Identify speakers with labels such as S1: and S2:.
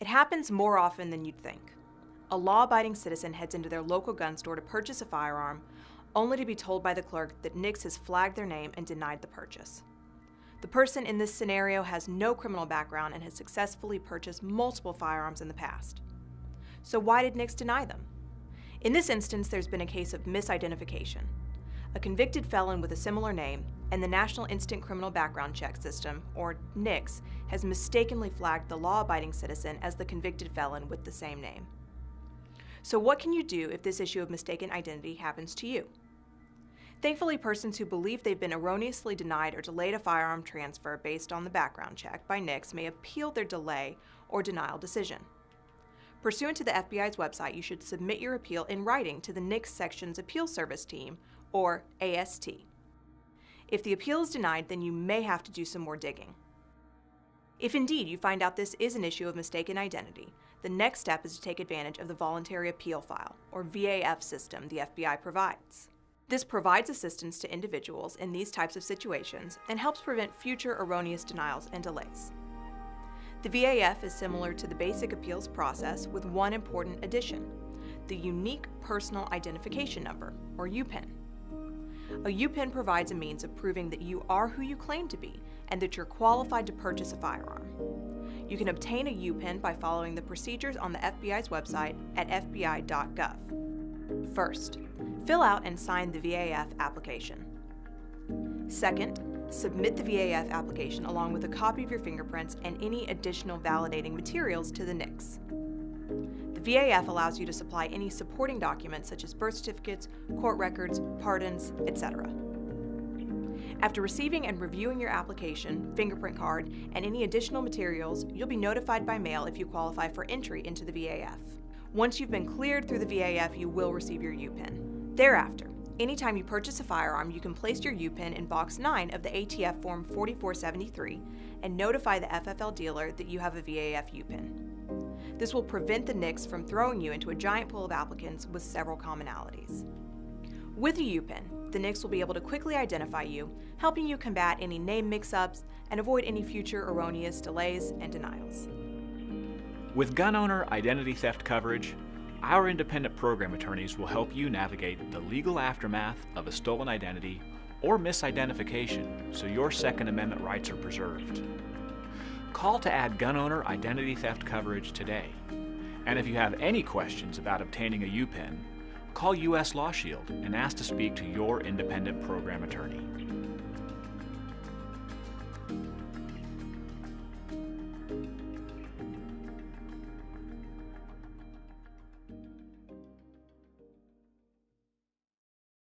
S1: It happens more often than you'd think. A law-abiding citizen heads into their local gun store to purchase a firearm, only to be told by the clerk that NICS has flagged their name and denied the purchase. The person in this scenario has no criminal background and has successfully purchased multiple firearms in the past. So why did NICS deny them? In this instance, there's been a case of misidentification. A convicted felon with a similar name and the National Instant Criminal Background Check System, or NICS, has mistakenly flagged the law-abiding citizen as the convicted felon with the same name. So what can you do if this issue of mistaken identity happens to you? Thankfully, persons who believe they've been erroneously denied or delayed a firearm transfer based on the background check by NICS may appeal their delay or denial decision. Pursuant to the FBI's website, you should submit your appeal in writing to the NICS Section's Appeal Service Team, or AST. If the appeal is denied, then you may have to do some more digging. If indeed you find out this is an issue of mistaken identity, the next step is to take advantage of the Voluntary Appeal File, or VAF system the FBI provides. This provides assistance to individuals in these types of situations and helps prevent future erroneous denials and delays. The VAF is similar to the basic appeals process with one important addition: the Unique Personal Identification Number, or UPIN. A UPIN provides a means of proving that you are who you claim to be and that you're qualified to purchase a firearm. You can obtain a UPIN by following the procedures on the FBI's website at fbi.gov. First, fill out and sign the VAF application. Second, submit the VAF application along with a copy of your fingerprints and any additional validating materials to the NICS. The VAF allows you to supply any supporting documents such as birth certificates, court records, pardons, etc. After receiving and reviewing your application, fingerprint card, and any additional materials, you'll be notified by mail if you qualify for entry into the VAF. Once you've been cleared through the VAF, you will receive your UPIN. Thereafter, anytime you purchase a firearm, you can place your UPIN in Box 9 of the ATF Form 4473 and notify the FFL dealer that you have a VAF UPIN. This will prevent the NICS from throwing you into a giant pool of applicants with several commonalities. With a UPIN, the NICS will be able to quickly identify you, helping you combat any name mix-ups and avoid any future erroneous delays and denials.
S2: With gun owner identity theft coverage, our independent program attorneys will help you navigate the legal aftermath of a stolen identity or misidentification so your Second Amendment rights are preserved. Call to add gun owner identity theft coverage today. And if you have any questions about obtaining a UPIN, call U.S. Law Shield and ask to speak to your independent program attorney.